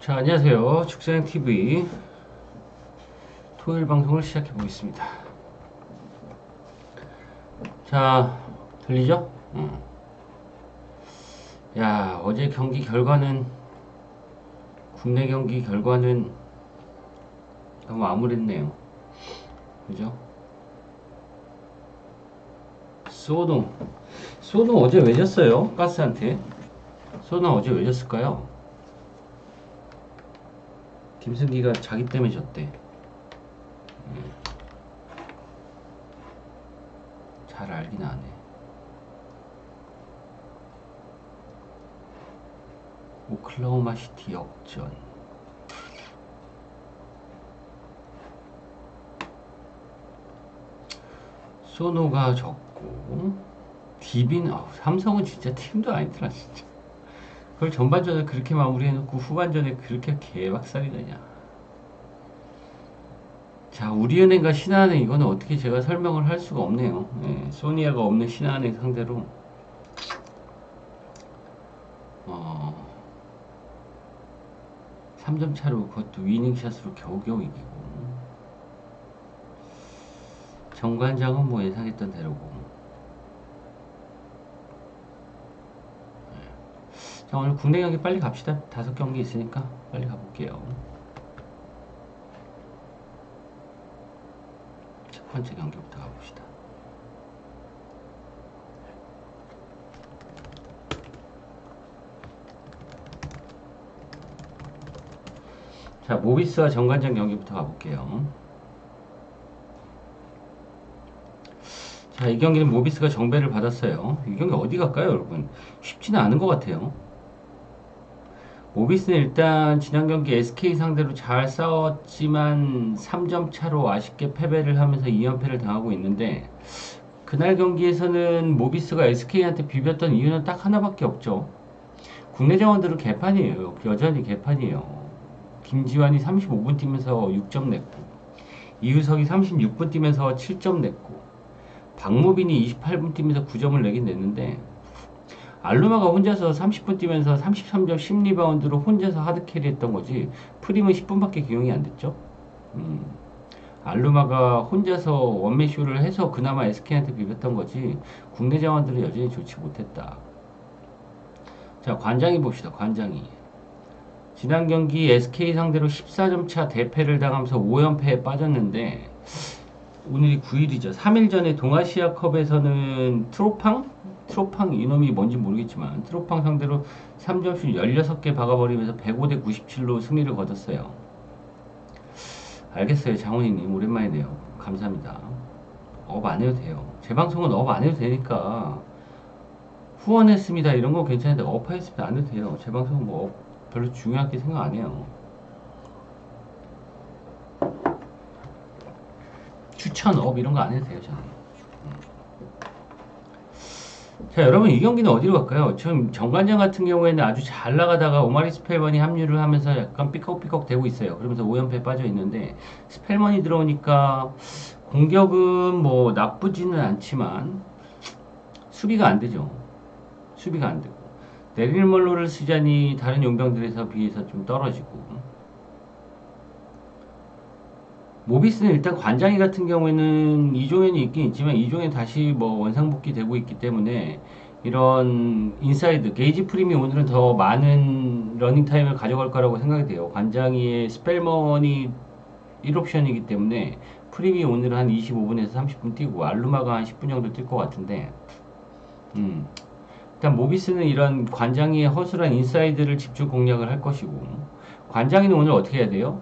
자, 안녕하세요. 축생TV 토요일 방송을 시작해 보겠습니다. 자, 들리죠? 야, 어제 경기 결과는, 국내 경기 결과는 너무 암울했네요. 그죠? 소동 어제 왜 졌어요? 가스한테. 소동 어제 왜 졌을까요? 김승기가 자기 때문에 졌대. 잘 알긴 아네. 오클라호마 시티 역전. 소노가 졌고, 삼성은 진짜 팀도 아니더라, 진짜. 그걸 전반전에 그렇게 마무리해놓고 후반전에 그렇게 개박살이 나냐. 자, 우리은행과 신한은행 이거는 어떻게 제가 설명을 할 수가 없네요. 예, 소니아가 없는 신한은행 상대로 3점 차로 그것도 위닝샷으로 겨우겨우 이기고, 정관장은 뭐 예상했던 대로고. 자, 오늘 국내 경기 빨리 갑시다. 5경기 있으니까 빨리 가볼게요. 첫 번째 경기부터 가봅시다. 자, 모비스와 정관장 경기부터 가볼게요. 자, 이 경기는 모비스가 정배를 받았어요. 이 경기 어디 갈까요, 여러분? 쉽지는 않은 것 같아요. 모비스는 일단 지난 경기 SK 상대로 잘 싸웠지만 3점 차로 아쉽게 패배를 하면서 2연패를 당하고 있는데, 그날 경기에서는 모비스가 SK한테 비볐던 이유는 딱 하나밖에 없죠. 국내 자원들은 개판이에요. 여전히 개판이에요. 김지환이 35분 뛰면서 6점 냈고, 이유석이 36분 뛰면서 7점 냈고, 박무빈이 28분 뛰면서 9점을 내긴 냈는데, 알루마가 혼자서 30분 뛰면서 33점 10리바운드로 혼자서 하드캐리 했던 거지, 프림은 10분밖에 기용이 안 됐죠. 알루마가 혼자서 원맨쇼를 해서 그나마 SK한테 비볐던 거지, 국내 자원들은 여전히 좋지 못했다. 자, 관장이 봅시다. 관장이 지난 경기 SK 상대로 14점 차 대패를 당하면서 5연패에 빠졌는데, 오늘이 9일이죠. 3일 전에 동아시아컵에서는 트로팡 이놈이 뭔지 모르겠지만 트로팡 상대로 3점슛 16개 박아버리면서 105대 97로 승리를 거뒀어요. 알겠어요. 장훈이님 오랜만이네요. 감사합니다. 업 안 해도 돼요. 제 방송은 업 안 해도 되니까, 후원했습니다 이런 거 괜찮은데 업하였으면 안 해도 돼요. 제 방송은 뭐 별로 중요하게 생각 안 해요. 추천 업 이런 거 안 해도 돼요. 저는. 자, 여러분 이 경기는 어디로 갈까요? 지금 정관장 같은 경우에는 아주 잘 나가다가 오마리 스펠먼이 합류를 하면서 약간 삐걱삐걱 되고 있어요. 그러면서 5연패에 빠져 있는데, 스펠먼이 들어오니까 공격은 뭐 나쁘지는 않지만 수비가 안 되죠. 수비가 안 되고, 데릴 멀로를 쓰자니 다른 용병들에서 비해서 좀 떨어지고, 모비스는 일단 관장이 같은 경우에는 이종현이 있긴 있지만 이종현 다시 뭐 원상복귀 되고 있기 때문에, 이런 인사이드 게이지 프림이 오늘은 더 많은 러닝 타임을 가져갈 거라고 생각이 돼요. 관장이의 스펠먼이 1옵션이기 때문에 프림이 오늘은 한 25분에서 30분 뛰고 알루마가 한 10분 정도 뛸 것 같은데, 일단 모비스는 이런 관장이의 허술한 인사이드를 집중 공략을 할 것이고, 관장이는 오늘 어떻게 해야 돼요?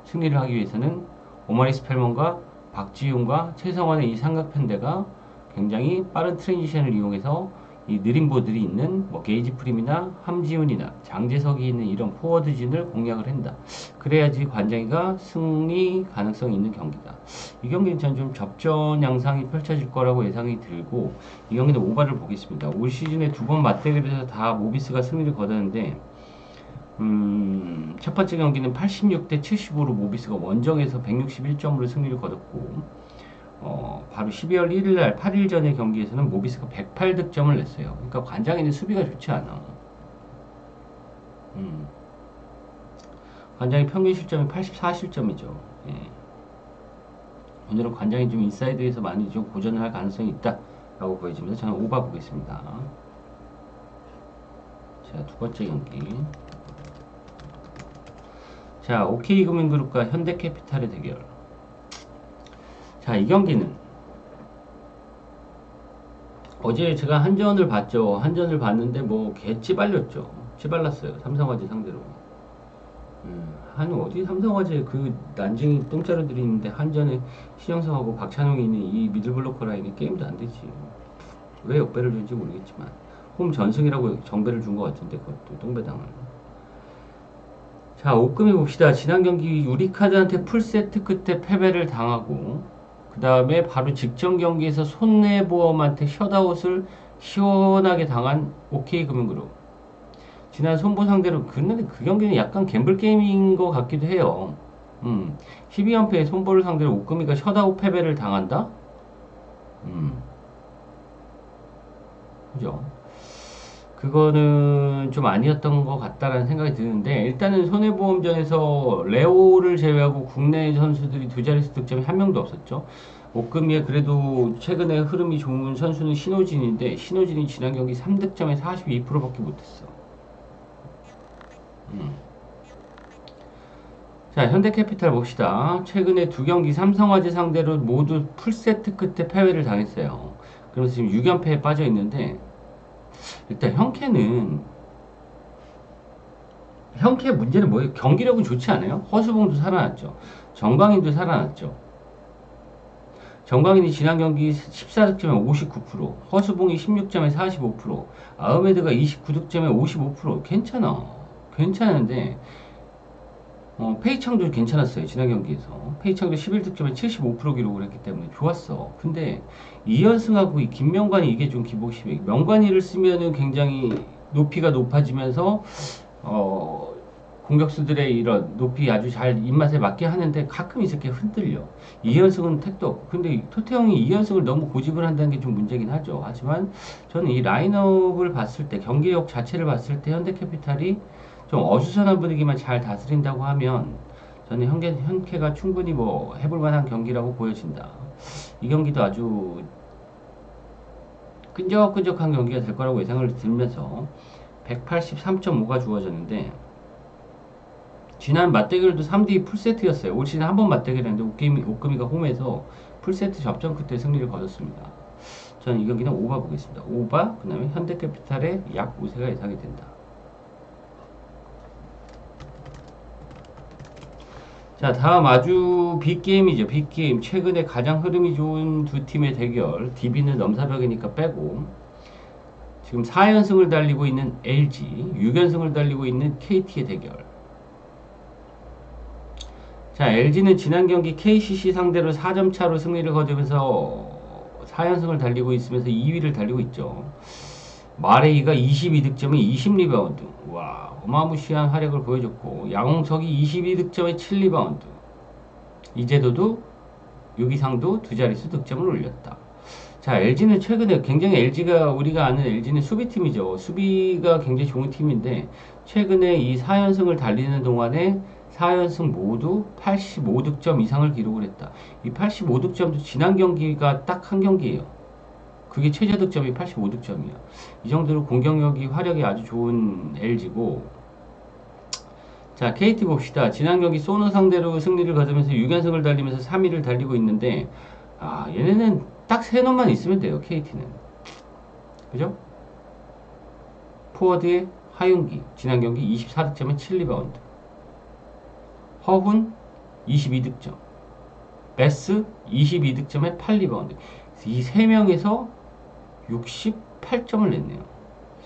승리를 하기 위해서는 오마리 스펠먼과 박지훈과 최성환의 이 삼각편대가 굉장히 빠른 트랜지션을 이용해서 이 느린 보들이 있는 뭐 게이지 프림이나 함지훈이나 장재석이 있는 이런 포워드진을 공략을 한다. 그래야지 관장이가 승리 가능성이 있는 경기다. 이 경기는 전 좀 접전 양상이 펼쳐질 거라고 예상이 들고, 이 경기는 오바를 보겠습니다. 올 시즌에 2번 맞대결을 해서 다 모비스가 승리를 거뒀는데, 첫 번째 경기는 86대 75로 모비스가 원정에서 161점으로 승리를 거뒀고, 바로 12월 1일 날 8일 전의 경기에서는 모비스가 108득점을 냈어요. 그러니까 관장에는 수비가 좋지 않아. 관장이 평균 실점이 84실점이죠. 예. 오늘은 관장이 좀 인사이드에서 많이 좀 고전을 할 가능성이 있다라고 보여지면서 저는 오바 보겠습니다. 자, 두 번째 경기. 자, OK금융그룹과 현대캐피탈의 대결. 자, 이 경기는 어제 제가 한전을 봤죠. 한전을 봤는데 뭐 개 찌발렸죠. 찌발랐어요. 삼성화재 상대로. 한 어디 삼성화재 그 난징이 똥자루들이 있는데 한전에 신영성하고 박찬웅이 있는 이 미들블로커 라인이 게임도 안 되지. 왜 역배를 준지 모르겠지만 홈 전승이라고 정배를 준 것 같은데 그것도 똥배당을. 자, 옥금이 봅시다. 지난 경기 유리카드한테 풀세트 끝에 패배를 당하고 그 다음에 바로 직전 경기에서 손해보험한테 셧아웃을 시원하게 당한 OK금융그룹. 지난 손보 상대로 근데 그 경기는 약간 갬블 게임인 것 같기도 해요. 12연패의 손보를 상대로 옥금이가 셧아웃 패배를 당한다? 그죠? 그거는 좀 아니었던 것 같다라는 생각이 드는데 일단은 손해보험전에서 레오를 제외하고 국내 선수들이 두 자릿수 득점이 한 명도 없었죠. 옥금이의 그래도 최근에 흐름이 좋은 선수는 신호진인데 신호진이 지난 경기 3득점에 42%밖에 못했어. 자, 현대캐피탈 봅시다. 최근에 두 경기 삼성화재 상대로 모두 풀세트 끝에 패배를 당했어요. 그래서 지금 6연패에 빠져 있는데 일단 형캐 문제는 뭐예요? 경기력은 좋지 않아요? 허수봉도 살아났죠. 정광인도 살아났죠. 정광인이 지난 경기 14득점에 59%, 허수봉이 16점에 45%, 아흐메드가 29득점에 55%. 괜찮아. 괜찮은데 페이창도 괜찮았어요. 지난 경기에서. 페이창도 11득점에 75% 기록을 했기 때문에 좋았어. 근데 이현승하고 이 김명관이 이게 좀 기복이 심해. 명관이를 쓰면은 굉장히 높이가 높아지면서 공격수들의 이런 높이 아주 잘 입맛에 맞게 하는데 가끔 이렇게 흔들려. 이현승은 택도 없고. 근데 토태형이 이현승을 너무 고집을 한다는 게 좀 문제긴 하죠. 하지만 저는 이 라인업을 봤을 때 경기력 자체를 봤을 때 현대캐피탈이 좀 어수선한 분위기만 잘 다스린다고 하면 저는 현캐가 충분히 뭐 해볼 만한 경기라고 보여진다. 이 경기도 아주 끈적끈적한 경기가 될 거라고 예상을 들면서 183.5가 주어졌는데 지난 맞대결도 3대2 풀세트였어요. 올 시즌 한 번 맞대결했는데 옥금이가 홈에서 풀세트 접전 끝에 승리를 거뒀습니다. 저는 이 경기는 오바 보겠습니다. 오바, 그 다음에 현대캐피탈의 약 우세가 예상이 된다. 자, 다음 아주 빅게임이죠. 빅게임. 최근에 가장 흐름이 좋은 두 팀의 대결. DB는 넘사벽이니까 빼고. 지금 4연승을 달리고 있는 LG, 6연승을 달리고 있는 KT의 대결. 자, LG는 지난 경기 KCC 상대로 4점 차로 승리를 거두면서 4연승을 달리고 있으면서 2위를 달리고 있죠. 마레이가 22득점에 20리바운드. 와, 어마무시한 활약을 보여줬고, 양홍석이 22득점에 7리바운드. 이재도도 유기상도 두 자릿수 득점을 올렸다. 자, LG는 최근에 굉장히 LG가 우리가 아는 LG는 수비팀이죠. 수비가 굉장히 좋은 팀인데 최근에 이 4연승을 달리는 동안에 4연승 모두 85득점 이상을 기록을 했다. 이 85득점도 지난 경기가 딱 한 경기예요. 그게 최저 득점이 85득점이야. 이 정도로 공격력이 화력이 아주 좋은 LG고. 자, KT 봅시다. 지난 경기 소노 상대로 승리를 거두면서 6연승을 달리면서 3위를 달리고 있는데 얘네는 딱 세 놈만 있으면 돼요. KT는. 그죠? 포워드의 하윤기 지난 경기 24득점에 7리바운드, 허훈 22득점, 베스 22득점에 8리바운드. 이 세 명에서 68점을 냈네요.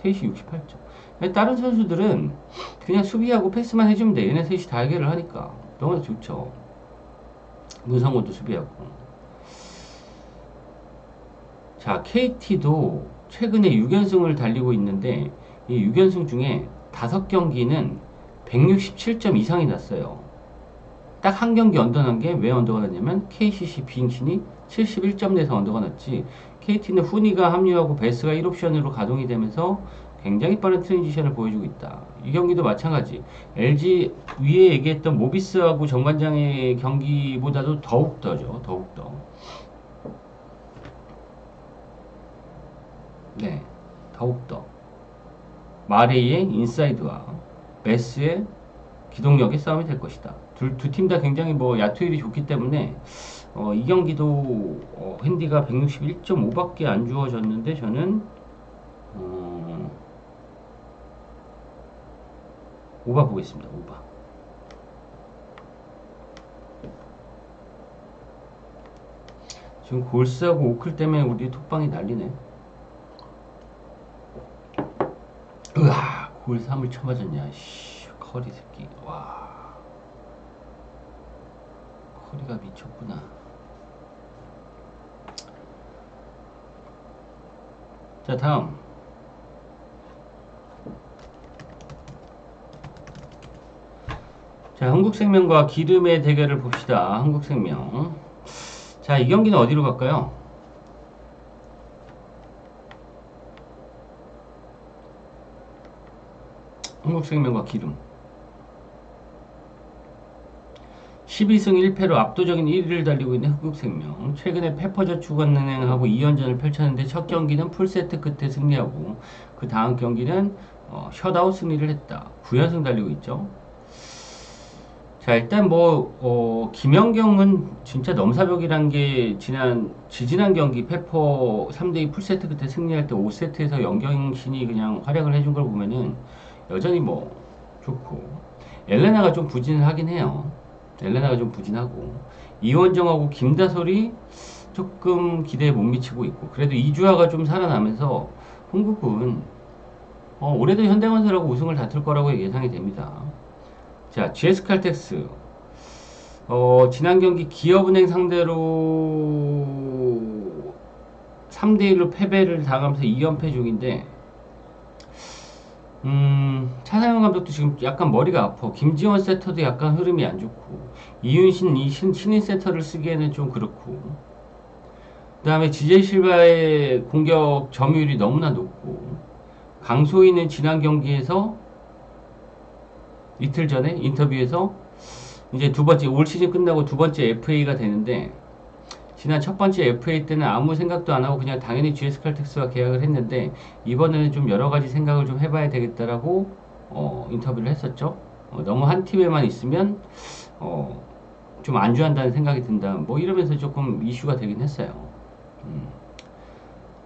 셋이 68점. 다른 선수들은 그냥 수비하고 패스만 해주면 돼. 얘네 셋이 다 해결을 하니까 너무 좋죠. 문성곤도 수비하고. 자, KT도 최근에 6연승을 달리고 있는데 이 6연승 중에 5경기는 167점 이상이 났어요. 딱 한 경기 언더난 게 왜 언더가 났냐면 KCC 빙신이 71점 내서 언더가 났지. KT는 후니가 합류하고 베스가 1옵션으로 가동이 되면서 굉장히 빠른 트랜지션을 보여주고 있다. 이 경기도 마찬가지. LG 위에 얘기했던 모비스하고 정관장의 경기보다도 더욱 더죠. 더욱 더. 네, 더욱 더. 마레이의 인사이드와 베스의 기동력의 싸움이 될 것이다. 두 팀 다 굉장히 뭐 야투율이 좋기 때문에 이 경기도 핸디가 161.5밖에 안 주어졌는데 저는 오바 보겠습니다. 오바. 지금 골스하고 오클 때문에 우리 톡방이 난리네. 으아, 골 3을 쳐맞았냐. 씨, 커리 새끼. 와. 커리가 미쳤구나. 자, 다음. 자, 한국생명과 기름의 대결을 봅시다. 한국생명. 자, 이 경기는 어디로 갈까요? 한국생명과 기름. 12승 1패로 압도적인 1위를 달리고 있는 한국생명. 최근에 페퍼저축은행하고 2연전을 펼쳤는데 첫 경기는 풀세트 끝에 승리하고 그 다음 경기는 셧아웃 승리를 했다. 9연승 달리고 있죠. 자, 일단 김연경은 진짜 넘사벽이란 게 지지난 경기 페퍼 3대2 풀세트 끝에 승리할 때 5세트에서 연경신이 그냥 활약을 해준 걸 보면은 여전히 좋고. 엘레나가 좀 부진하긴 해요. 엘레나가 좀 부진하고. 이원정하고 김다솔이 조금 기대에 못 미치고 있고. 그래도 이주아가 좀 살아나면서 흥국은 올해도 현대건설하고 우승을 다툴 거라고 예상이 됩니다. 자, GS칼텍스. 지난 경기 기업은행 상대로 3대1로 패배를 당하면서 2연패 중인데, 차상현 감독도 지금 약간 머리가 아파. 김지원 세터도 약간 흐름이 안 좋고, 이윤신, 신인 세터를 쓰기에는 좀 그렇고, 그 다음에 지제 실바의 공격 점유율이 너무나 높고, 강소희는 지난 경기에서 이틀 전에 인터뷰에서 이제 올 시즌 끝나고 두 번째 FA가 되는데, 지난 첫 번째 FA 때는 아무 생각도 안 하고 그냥 당연히 GS칼텍스와 계약을 했는데, 이번에는 좀 여러 가지 생각을 좀 해봐야 되겠다라고 인터뷰를 했었죠. 너무 한 팀에만 있으면 좀 안주한다는 생각이 든다. 이러면서 조금 이슈가 되긴 했어요.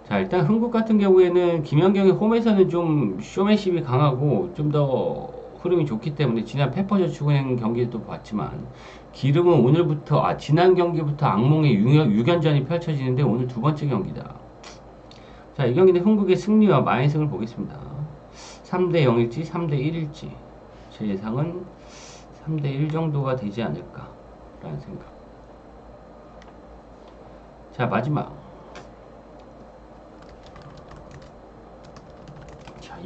자, 일단 흥국 같은 경우에는 김연경의 홈에서는 좀 쇼맨십이 강하고 좀 더 흐름이 좋기 때문에 지난 페퍼저축은행 경기도 봤지만, 기름은 지난 경기부터 악몽의 6연전이 펼쳐지는데 오늘 두 번째 경기다. 자, 이 경기는 흥국의 승리와 마이승을 보겠습니다. 3대 0일지 3대 1일지 제 예상은 3대 1 정도가 되지 않을까 라는 생각. 자, 마지막.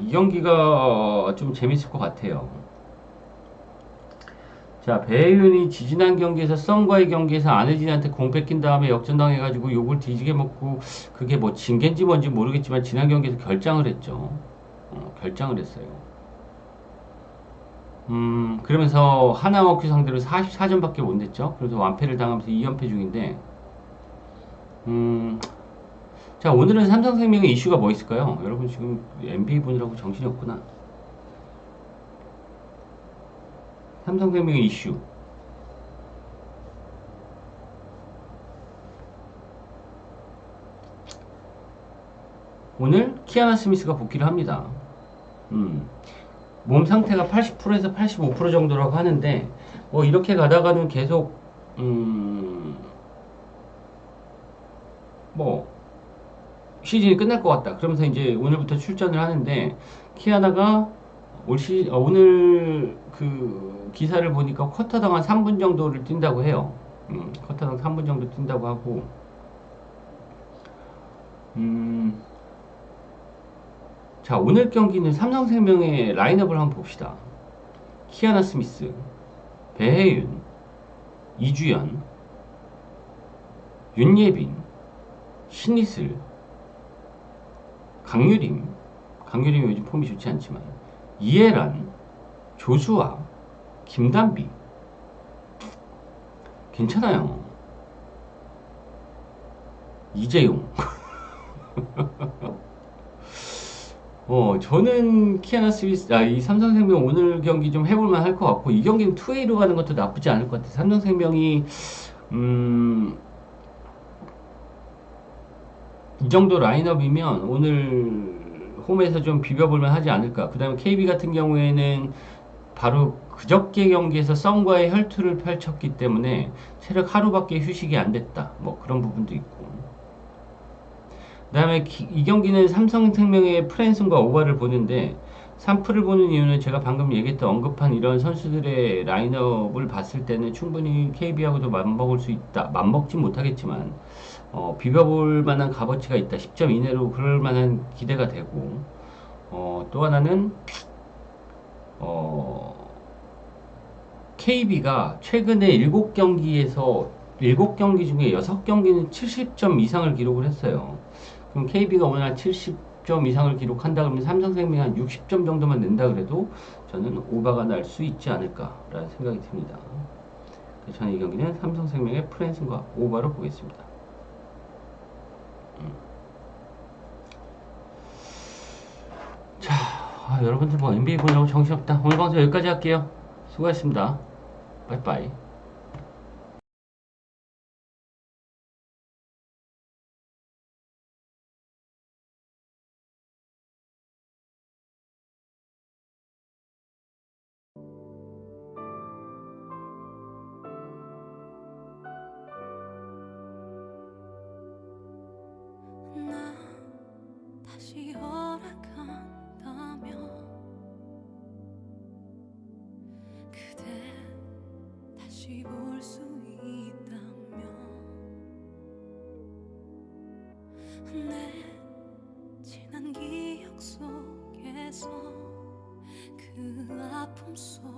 이 경기가 좀 재밌을 것 같아요. 자, 배혜윤이 지지난 경기에서 썬과의 경기에서 안혜진한테 공 뺏긴 다음에 역전당해가지고 욕을 뒤지게 먹고, 그게 징계인지 뭔지 모르겠지만 지난 경기에서 결장을 했죠. 결장을 했어요. 그러면서 하나워크 상대로 44점밖에 못 냈죠. 그래서 완패를 당하면서 2연패 중인데, 자, 오늘은 삼성생명의 이슈가 뭐 있을까요? 여러분 지금 NBA 보느라고 정신이 없구나. 삼성생명의 이슈. 오늘 키아나 스미스가 복귀를 합니다. 몸 상태가 80%에서 85% 정도라고 하는데, 이렇게 가다가는 계속 시즌이 끝날 것 같다. 그러면서 이제 오늘부터 출전을 하는데, 키아나가 오늘 그 기사를 보니까 쿼터당 한 3분 정도를 뛴다고 해요. 쿼터당 3분 정도 뛴다고 하고, 자, 오늘 경기는 삼성생명의 라인업을 한번 봅시다. 키아나 스미스, 배혜윤, 이주연, 윤예빈, 신이슬, 강유림, 강유림이 요즘 폼이 좋지 않지만 이해란, 조수아, 김단비 괜찮아요. 이재용. 저는 키아나 스위스, 이 삼성생명 오늘 경기 좀 해볼만 할 것 같고, 이 경기는 2A로 가는 것도 나쁘지 않을 것 같아요. 삼성생명이, 음, 이 정도 라인업이면 오늘 홈에서 좀 비벼볼만 하지 않을까. 그 다음에 KB 같은 경우에는 바로 그저께 경기에서 썬과의 혈투를 펼쳤기 때문에 체력 하루밖에 휴식이 안 됐다. 뭐 그런 부분도 있고. 그다음에 이 경기는 삼성생명의 프랜슨과 오바를 보는데 3프를 보는 이유는 제가 방금 얘기했던 언급한 이런 선수들의 라인업을 봤을 때는 충분히 KB하고도 맞먹을 수 있다. 맞먹진 못하겠지만 비벼볼 만한 값어치가 있다. 10점 이내로 그럴 만한 기대가 되고 또 하나는 어, KB가 최근에 7경기에서 7경기 중에 6경기는 70점 이상을 기록을 했어요. 그럼 KB가 오늘 한 70점 이상을 기록한다 그러면 삼성생명이 한 60점 정도만 낸다 그래도 저는 오바가 날 수 있지 않을까라는 생각이 듭니다. 그래서 저는 이 경기는 삼성생명의 프랜슨과 오바로 보겠습니다. 자, 여러분들 뭐 NBA 보려고 정신없다. 오늘 방송 여기까지 할게요. 수고하셨습니다. 빠이빠이. 나 다시 허락한다면 그대 다시 볼 수 있다면 내 지난 기억 속에서 그 아픔 속